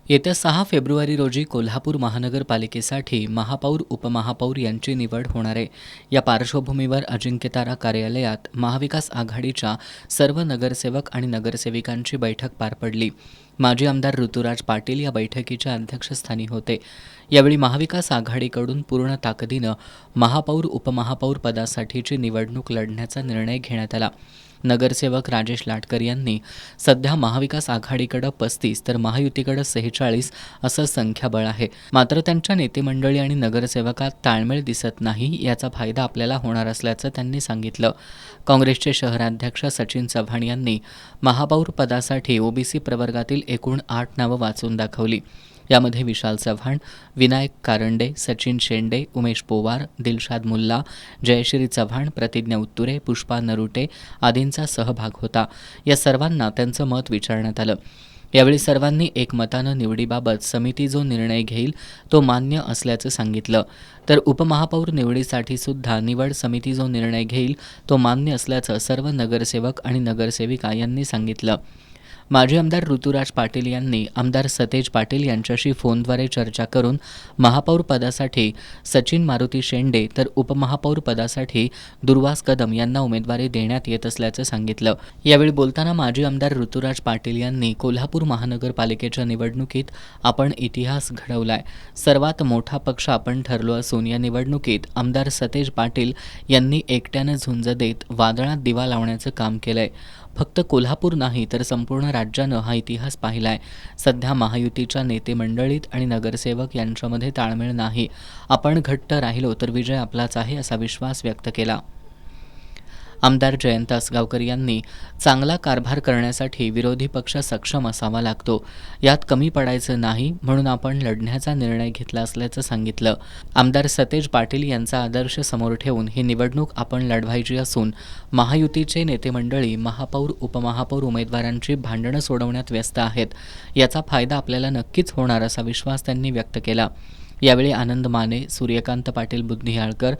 येत्या 6 फेब्रुवारी रोजी कोल्हापूर महानगरपालिकेसाठी महापौर उपमहापौर यांची निवड होणार आहे. या पार्श्वभूमीवर अजिंक्यतारा कार्यालयात महाविकास आघाडीच्या सर्व नगरसेवक आणि नगरसेविकांची बैठक पार पडली. माजी आमदार ऋतुराज पाटील या बैठकीच्या अध्यक्षस्थानी होते. यावेळी महाविकास आघाडीकडून पूर्ण ताकदीनं महापौर उपमहापौर पदासाठीची निवडणूक लढण्याचा निर्णय घेण्यात आला. नगरसेवक राजेश लाटकर यांनी सध्या महाविकास आघाडीकडे 35 तर महायुतीकडे 46 असं संख्याबळ आहे. मात्र त्यांच्या नेतेमंडळी आणि नगरसेवकात ताळमेळ दिसत नाही, याचा फायदा आपल्याला होणार असल्याचं त्यांनी सांगितलं. काँग्रेसचे शहराध्यक्ष सचिन चव्हाण यांनी महापौर पदासाठी ओबीसी प्रवर्गातील एकूण 8 नावं वाचून दाखवली. यामध्ये विशाल चव्हाण, विनायक कारंडे, सचिन शेंडे, उमेश पोवार, दिलशाद मुल्ला, जयश्री चव्हाण, प्रतिज्ञा उत्तुरे, पुष्पा नरुटे आदींचा सहभाग होता. या सर्वांना त्यांचं मत विचारण्यात आलं. यावेळी सर्वांनी एकमतानं निवडीबाबत समिती जो निर्णय घेईल तो मान्य असल्याचं सांगितलं. तर उपमहापौर निवडीसाठी सुद्धा निवड समिती जो निर्णय घेईल तो मान्य असल्याचं सर्व नगरसेवक आणि नगरसेविका यांनी सांगितलं. माजी आमदार ऋतुराज पाटील यांनी आमदार सतेज पाटील यांच्याशी फोनद्वारे चर्चा करून महापौर पदासाठी सचिन मारुती शेंडे तर उपमहापौर पदासाठी दुर्वास कदम यांना उमेदवारी देण्यात येत असल्याचं सांगितलं. यावेळी बोलताना माजी आमदार ऋतुराज पाटील यांनी कोल्हापूर महानगरपालिकेच्या निवडणुकीत आपण इतिहास घडवलाय. सर्वात मोठा पक्ष आपण ठरलो असून या निवडणुकीत आमदार सतेज पाटील यांनी एकट्यानं झुंज देत वादळात दिवा लावण्याचं काम केलंय. फक्त कोल्हापूर नाही तर संपूर्ण राज्यानं हा इतिहास पाहिलाय. सध्या महायुतीच्या नेतेमंडळीत आणि नगरसेवक यांच्यामध्ये ताळमेळ नाही. आपण घट्ट राहिलो तर विजय आपलाच आहे असा विश्वास व्यक्त केला. आमदार जयंत असगावकर यांनी चांगला कारभार करण्यासाठी विरोधी पक्ष सक्षम असावा लागतो. यात कमी पडायचं नाही म्हणून आपण लढण्याचा निर्णय घेतला असल्याचं सांगितलं. आमदार सतेज पाटील यांचा आदर्श समोर ठेवून ही निवडणूक आपण लढवायची असून महायुतीचे नेतेमंडळी महापौर उपमहापौर उमेदवारांची भांडणं सोडवण्यात व्यस्त आहेत. याचा फायदा आपल्याला नक्कीच होणार असा विश्वास त्यांनी व्यक्त केला. यावेळी आनंद माने, सूर्यकांत पाटील बुद्धियाळकर,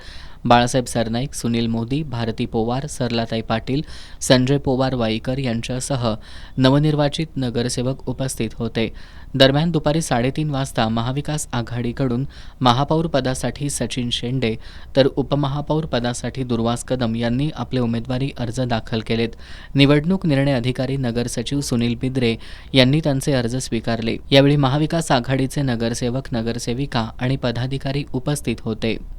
बाळासाहेब सरनाईक, सुनील मोदी, भारती पोवार, सरलाताई पाटील, संजय पोवार वाईकर यांच्यासह नवनिर्वाचित नगरसेवक उपस्थित होते. दरम्यान दुपारी 3:30 वाजता महाविकास आघाडीकडून महापौर पदासाठी सचिन शेंडे तर उपमहापौर पदासाठी दुर्वास कदम यांनी आपले उमेदवारी अर्ज दाखल केलेत. निवडणूक निर्णय अधिकारी नगर सचिव सुनील बिद्रे यांनी त्यांचे अर्ज स्वीकारले. यावेळी महाविकास आघाडीचे नगरसेवक, नगरसेविका आणि पदाधिकारी उपस्थित होते.